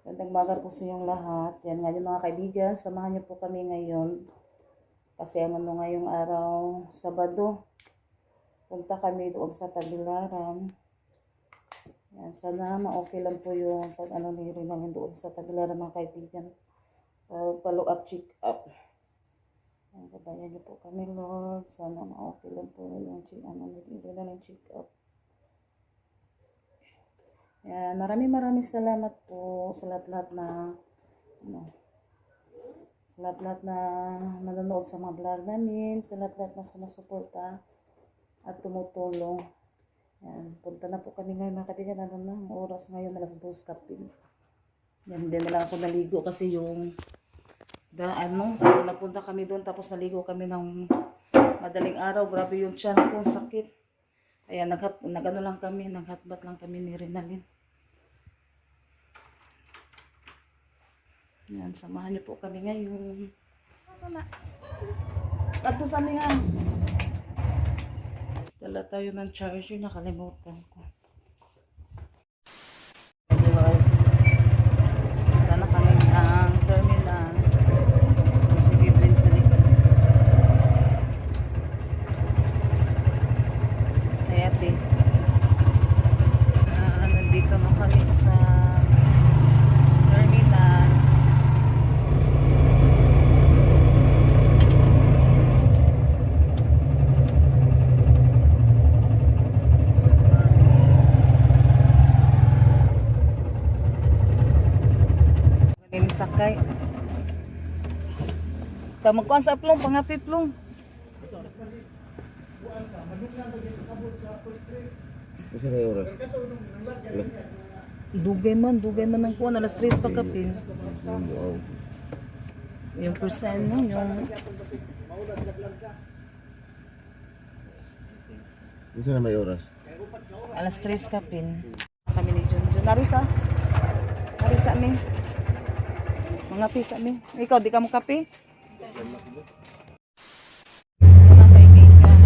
Gandang umaga po sa inyong lahat. Yan nga yung mga kaibigan, samahan niyo po kami ngayon. Kasi ang ano ngayong araw, Sabado. Punta kami doon sa Tagbilaran. Yan, sana ma-okay lang po yung pag ano ni namin doon sa Tagbilaran mga kaibigan. Follow up, check up. Yan, kabayan niyo po kami Lord. Sana ma-okay lang po yung ano ni check up. Yan, maraming salamat po sa lahat-lahat na sa lahat-lahat na nanonood sa mga vlog namin, sa lahat-lahat na sumusuporta at tumutulong. Yan, punta na po kami ngayon mga kaibigan. Ano na, ang oras ngayon alas 2 kapin. Yan, hindi na lang ako naligo kasi yung napunta kami doon tapos naligo kami ng madaling araw. Grabe yung tiyan ko, sakit. Kaya naghatbat lang kami ni Rinalyn. Yan, samahan niyo po kami ngayon. Tapos kami nga. Dala tayo ng charger, nakalimutan ko. Punta na kami ng terminal. Sige, twin sa likod. Nandito na kami sa terminal. Galing sakay. Magkuhan sa plong, pangapi plong. Kasi na oras. Dugay man ang kuha, alas 3 pa kapin. Wow. Yung percent no, yung Kasi na may oras. alas 3 kapin. Kami ni Junjun. Narisa mi. Mga pisa mi. Ikaw, di ka mo kape? Mga kaibigan,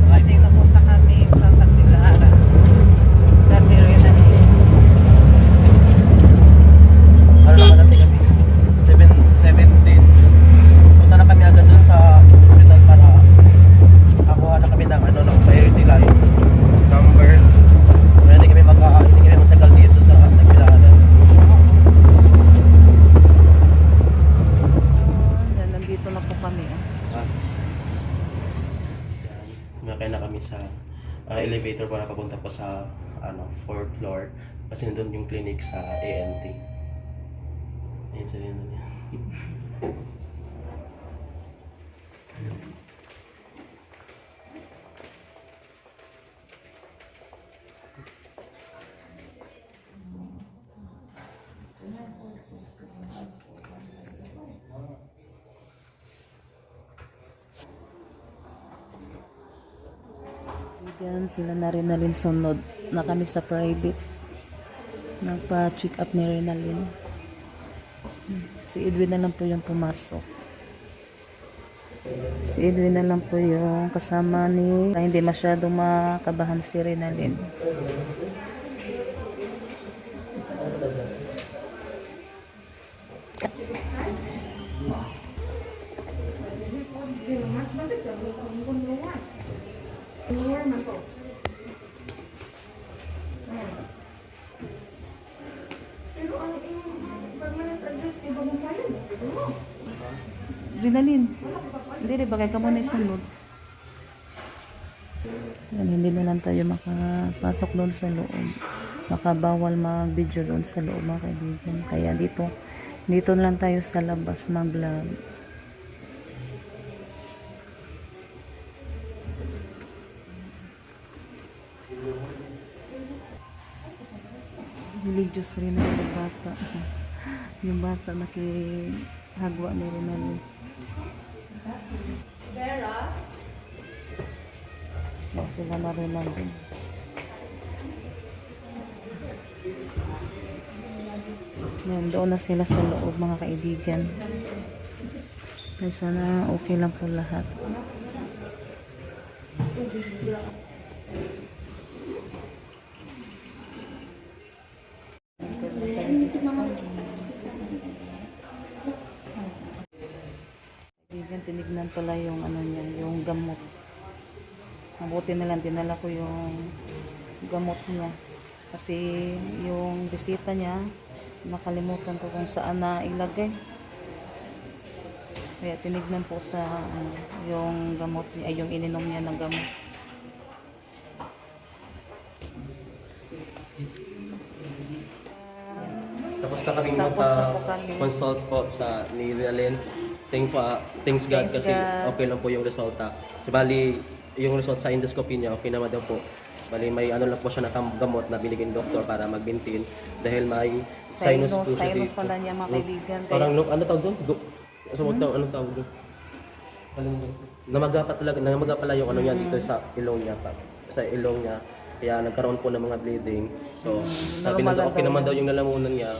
dumating na po sa kami sa Tagbilaran. Sa terminal. Ano naman natin kami? 7:17. Punta na kami agad dun sa hospital para kakuha na kami ng priority line number. Kaya hindi kami magtagal dito sa Tagbilaran. Nandito na po kami. Sumakay na kami sa elevator para papunta po sa 4th floor. Kasi nandun yung clinic sa ANT. Ayun sa rin niya. Yan, sila na Rinalyn sunod na kami sa private. Nagpa-check up ni Rinalyn. Si Edwin na lang po yung pumasok. Si Edwin na lang po yung kasama ni hindi masyadong makabahan si Rinalyn. Rinalyn, hindi rin bagay ka muna isunod. Yan, hindi na lang tayo makapasok doon sa loob. Makabawal mag-video doon sa loob mga kaibigan. Kaya dito lang tayo sa labas mag-vlog. Religious rin na yung bata. Yung bata nakihagwa ni Rinalyn. Sila na Rinalyn. Yan, doon na sila sa loob mga kaibigan. Ay, sana okay lang po lahat. tinignan pala yung ano niya, yung gamot. Mabuti na lang dinala ko yung gamot niya. Kasi yung bisita niya, nakalimutan ko kung saan na ilagay. Kaya tinignan po sa yung gamot niya, ay yung ininom niya ng gamot. Tapos na kami Tapos na po kami. consult po sa ni Rialin. Thanks God Thanks kasi God. okay lang po yung resulta. So, bali, yung result sa endoscopy niya, okay naman daw po. Bali, may ano lang po siya na gamot na binigyan ng doktor para mag-maintain dahil may sinus Sinus pala niya mga kaibigan. Parang, ano tawag doon? Anong tawag doon? Namaga pala yung ano niya dito sa ilong niya. Sa ilong niya. Kaya nagkaroon po ng mga bleeding. So, sabi normal na lang okay daw naman yun. daw yung lalamunan niya.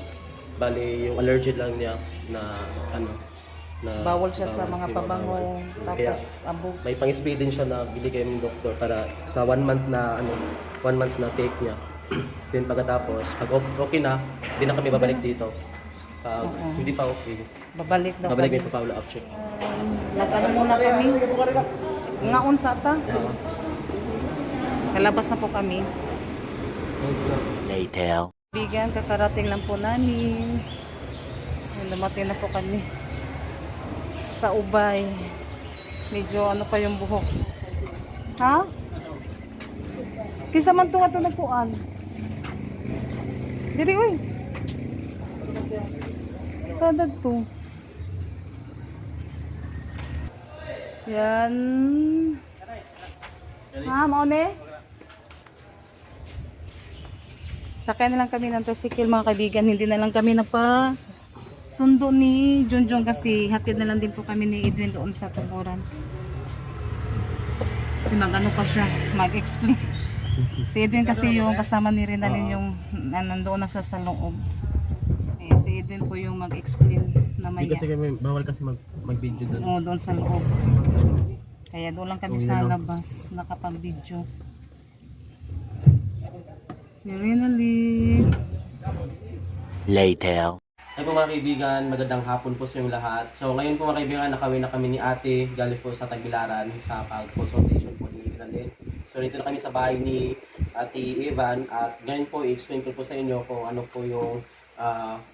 Bali, yung allergy lang niya na ano, na Bawal siya sa mga hindi pabango. mabawal. Kaya Tapos abog. may pang-spray din siya na binigay ng doktor para sa 1 month na 1 month na take niya. Then pagkatapos, pag okay na, hindi na kami babalik dito. Pag hindi pa okay, Babalik daw babalik kami. may pa-follow up check. Nag-ano muna kami. Ngaon sa ata. Kalabas na po kami. Later. Bigan, kakarating lang po namin. Lumating na po kami sa Ubay. Medyo ano pa yung buhok. Ha? Kisa man tunga ito nagpuan. Diri, uy. Kadad to. Yan. Ha, maone? Sakay na lang kami ng tricycle mga kaibigan. Hindi na lang kami sundo ni Junjun kasi hatid na lang din po kami ni Edwin doon sa Tuburan. Kasi mag-ano pa siya, mag-explain. Si Edwin kasi yung kasama ni Rinalyn yung nandoon na sa loob. Eh, si Edwin po yung mag-explain na Hindi maya. kasi kami, bawal kasi mag-video doon. Oo, doon sa loob. Kaya doon lang kami sa labas, nakapag-video. Si Rinalyn. Later. Ay po mga kaibigan, magandang hapon po sa inyong lahat. So ngayon po mga kaibigan, nakawin na kami ni ate, galing po sa Tagbilaran sa pag-consultation po ni Rinalyn. So dito na kami sa bahay ni ate Evan at ngayon po i-explain ko po sa inyo kung ano po yung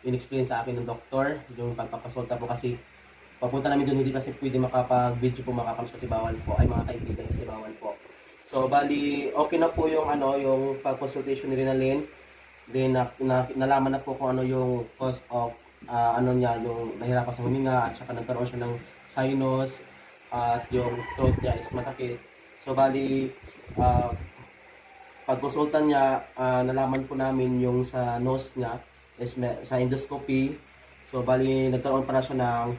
in-explain sa akin ng doktor, yung pagpapasulta po kasi papunta namin doon hindi kasi pwede makapag-video po makapams kasi bawal po, ay mga kaibigan kasi bawal po. So bali okay na po yung yung pag-consultation ni Rinalyn. Then nalaman na po kung ano yung cause of niya, yung nahirapan sa huminga at saka nagkaroon siya ng sinus at yung throat niya is masakit. So bali pag-consultan niya, nalaman po namin yung sa nose niya is sa endoscopy. So bali nagkaroon para siya ng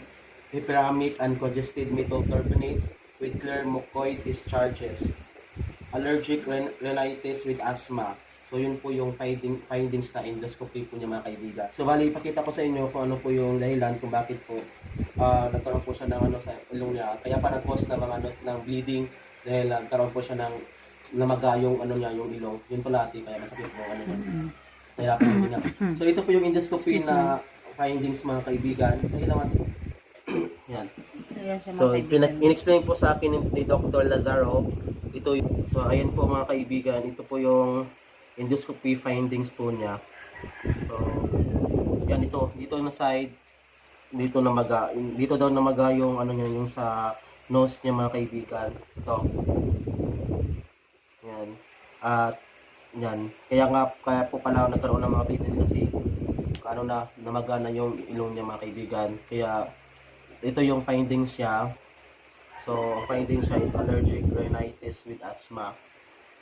hyperamic and congested metal turbinates with clear mucoid discharges, allergic rhinitis with asthma. So yun po yung findings na endoscopy po niya mga kaibigan. So bali ipakita ko sa inyo kung ano po yung dahilan kung bakit po nagkaroon po siya ng sa ilong niya. Kaya pa nag-cause ng mga ng bleeding dahil nagkaroon po siya ng namaga yung niya, yung ilong. Yun po lahat kaya masakit po niya. Nahirapan sa niya. So ito po yung endoscopy na findings mga kaibigan. Nakita natin. Yan. Ayan siya mga So, kaibigan. in-explain po sa akin ni Dr. Lazaro, so ayan po mga kaibigan, ito po yung endoscopy findings po niya. So, yan dito na side, dito daw namaga yung niya, yung sa nose niya mga kaibigan. Ito. Yan. At yan. Kaya po pala nagkaroon ng mga bleedings kasi namaga na yung ilong niya mga kaibigan. Kaya ito yung findings niya. So, ang findings niya is allergic rhinitis with asthma.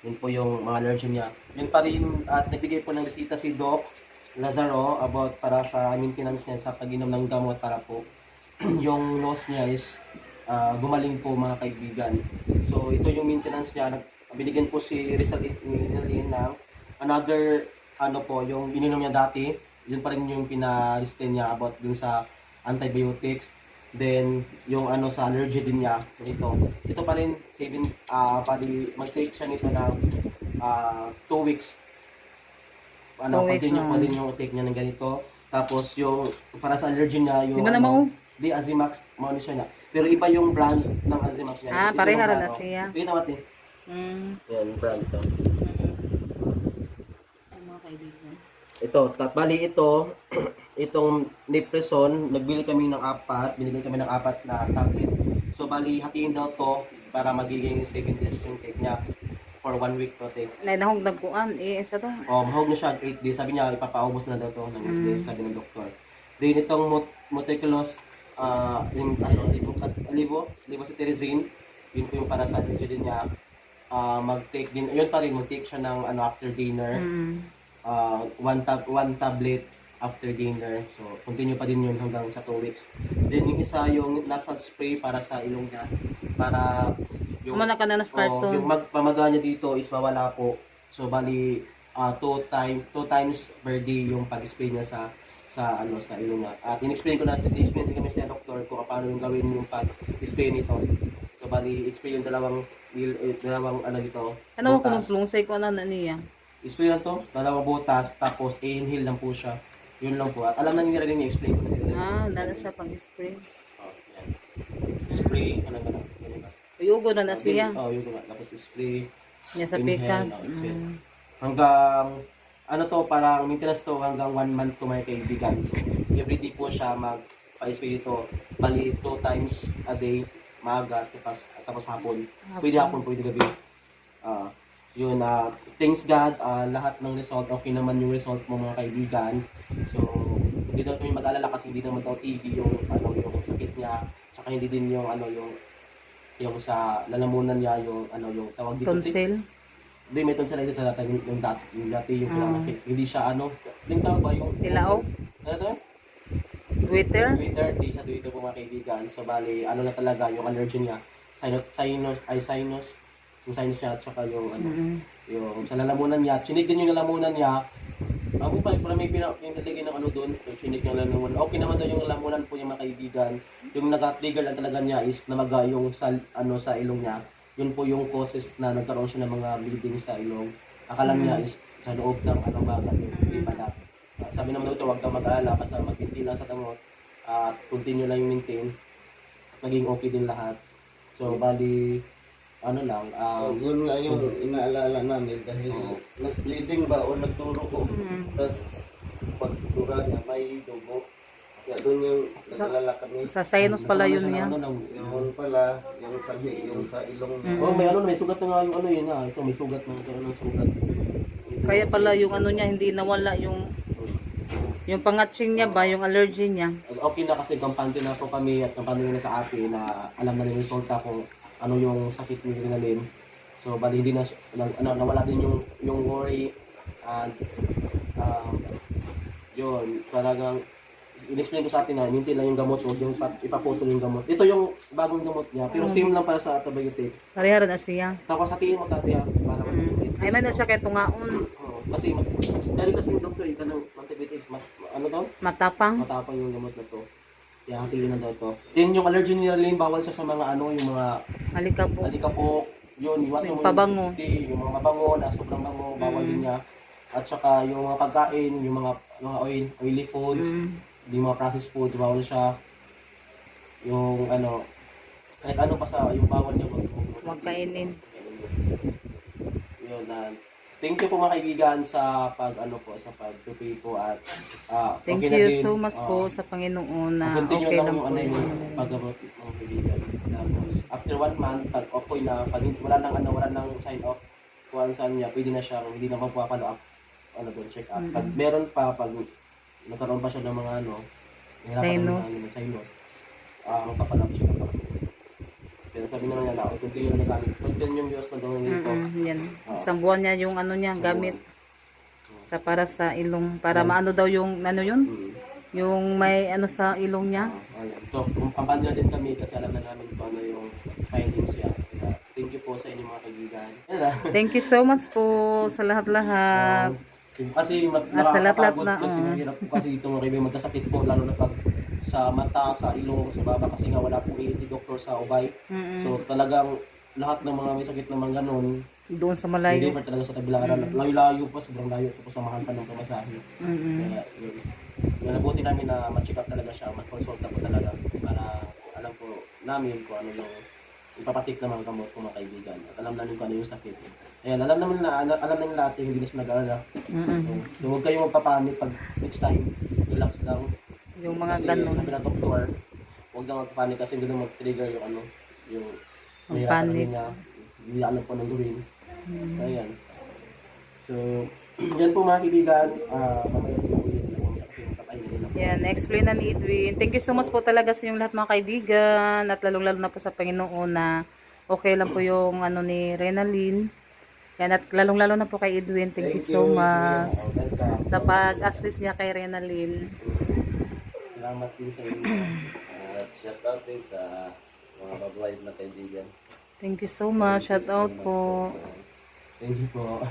Yun po yung mga allergy niya. Yun pa rin, at nagbigay po ng resita si Doc Lazaro about para sa maintenance niya sa pag-inom ng gamot para po yung nose niya is gumaling po mga kaibigan. So, ito yung maintenance niya. Binigyan po si Rinalyn ng another, yung ininom niya dati. Yun pa rin yung pina-listen niya about dun sa antibiotics. Then, yung sa allergy din niya, ito pa rin, mag-take siya nito ng 2 weeks. 2 weeks continue na. pa din yung take niya ng ganito. Tapos, yung, para sa allergy niya, yung, Di ba naman, Di Azimax, mao ni siya na. Pero iba yung brand ng Azimax niya. Ah, Ito pareha yung ra brand, na oh. siya. Kita mati. Yan, brand to. Mga kaibigan. Ito, bali ito, itong Nepreson, nagbili kami ng binili kami ng 4 na tablet. So bali hatiin daw to para magiging 7 days yung take niya for 1 week to take. Nainahog nagkuan sa to. Mahog na siya 8 days. Sabi niya ipapaubos na daw to ng 8 days, sabi ng doktor. Then itong Moteculos, yung libo sa Teresine, yun po yung para sa allergy din niya. Mag-take din, yun pa rin, mag-take siya ng after dinner. One tablet after dinner. So, continue pa din yun hanggang sa 2 weeks. Then, yung isa, yung nasal spray para sa ilong niya. Para yung, Kumana ka na start to. yung pamaga niya dito is mawala po. So, bali, 2 times per day yung pag-spray niya sa ilong niya. At in-explain ko din kami sa doktor kung paano yung gawin yung pag-spray nito. So, bali, explain yung dalawang dito. Ano ko butas. magplungsay ko na niya. I-spray lang to, dalawang butas, tapos i-inhale lang po siya. Yun lang po. At alam na nila rin yung explain ko na nila. Dala siya pag-spray. Yan. Spray, ganun. Uyugo na siya. Yun nga. Tapos spray, Niya sa inhale, pikas. exhale. Hanggang, parang maintenance to hanggang 1 month to mga kaibigan. So, everyday po siya magpa-spray dito. Bali, 2 times a day, maaga, tapos hapon. Pwede hapon, pwede gabi. Yun, thanks God, lahat ng result, okay naman yung result mo mga kaibigan. So, hindi daw kami mag-alala kasi hindi naman daw TB yung sakit niya. Saka hindi din yung yung sa lalamunan niya, yung tawag dito. Tonsil. Hindi, may tonsillitis sa dati, yung dati yung pinakasik. Hindi siya yung tawag ba yung... Tilaok? Ano to? Twitter? Di sa Twitter po mga kaibigan. So, bali, na talaga, yung allergy niya. Sinus niya at saka yung yung sa lalamunan niya. Chinig din yung lalamunan niya. Ako pa, may pinalagay ng doon. Chinig yung lalamunan. Okay naman daw yung lalamunan po yung mga kaibigan. Yung nag-trigger lang talaga niya is namaga yung sa ilong niya. Yun po yung causes na nagkaroon siya ng mga bleeding sa ilong. Akala niya is sa loob ng bagat yung hindi pala. Sabi naman daw huwag kang mag-alala kasi mag-maintain lang sa tangot at continue lang yung maintain. Maging okay din lahat. So, bali, yun nga yung inaalala namin dahil nag-bleeding ba o nagturo ko. Tapos pagtura niya may dugo. Kaya doon yung nag-alala kami. Sa sinus pala yun niya. Yun pala, yung sa ilong niya. May sugat na nga yung yun nga. Ito may sugat na ng sugat. Kaya pala yung niya hindi nawala yung pangatsing niya ba, yung allergy niya. Okay na kasi kampante na po kami at kampante na sa akin na alam na rin yung resulta kung ano yung sakit ni Grinalin. So, bali hindi na, nawala din yung worry and yun, talagang in-explain ko sa atin na minti lang yung gamot, huwag yung ipaputol yung gamot. Ito yung bagong gamot niya, pero same lang para sa antibiotic. Pareha na siya. Tapos hatiin mo tati para Ay man na siya kay tungaon. Kasi dahil kasi yung doktor ika ng antibiotics, Matapang. matapang yung gamot na to. Kaya hatiin na daw to. Then yung allergy ni Lynn, bawal siya sa mga yung mga alikabok, yun, iwasan mo pabango. yung mga mabango na sobrang bango, bawal din niya. At saka yung mga pagkain, yung mga oily foods, yung mga processed foods, bawal siya. Yung kahit pa sa yung bawal niya Huwag kainin. Yun, thank you po mga kaibigan sa sa pag-pray po at Thank okay na you din. so much po sa Panginoon na Continue okay lang lang yung po. yung pag-abot mga kaibigan. Tapos after 1 month, pag okay na, pag wala nang sign off kung saan niya, pwede na siyang hindi na magpapalo up doon check up. Pag meron pa, pag nagkaroon pa siya ng mga sinus, magpapalo up siya pa. Pero sabi naman niya na, continue na gamit. Continue yung Diyos na daw nito. Yan. Isang buwan niya yung niya, gamit para sa ilong. Para maano daw yung, yun? Yung may sa ilong niya. So, kampanya din kami kasi alam na namin kung ano yung findings niya. Thank you po sa inyo mga kaibigan. Thank you so much po sa lahat-lahat. Kasi sa lahat nakakapagod na. kasi mahirap po kasi itong mga kaibigan magkasakit po lalo na pag sa mata, sa ilong, sa baba kasi nga wala pong ENT doctor sa Ubay. So talagang lahat ng mga may sakit naman ganun doon sa malayo. hindi pa talaga sa Tagbilaran. Layo-layo pa, sobrang layo po sa mahal pa ng pamasahe. Kaya yun. nabuti namin na ma-check up talaga siya, mag-consult po talaga para alam po namin kung ano yung ipapatik na mga gamot ko mga kaibigan. At alam namin kung ano yung sakit. Ayan, alam namin lahat yung hindi na siya nag-aalala. So huwag kayong magpapanik pag next time, relax lang. Yung mga Kasi ganun. sabi ng doktor, huwag na magpapanik kasi hindi na mag-trigger yung ano, yung Ang mahirapan panic. niya, hindi niya alam po anong gawin. Ayan. So, yan po mga kaibigan, mamaya din ako ulit lang kasi magpapahinga din ako. Yan, explain na ni Edwin. Thank you so much po talaga sa inyong lahat mga kaibigan at lalong-lalo na po sa Panginoon na okay lang po yung ano ni Renalyn. Yan, at lalong-lalo na po kay Edwin. Thank you so much Welcome. sa pag-assist niya kay Renalyn. Salamat din sa inyo. At shout out din sa mga babae na kaibigan. Thank you so much. Shout out po. Thank you po.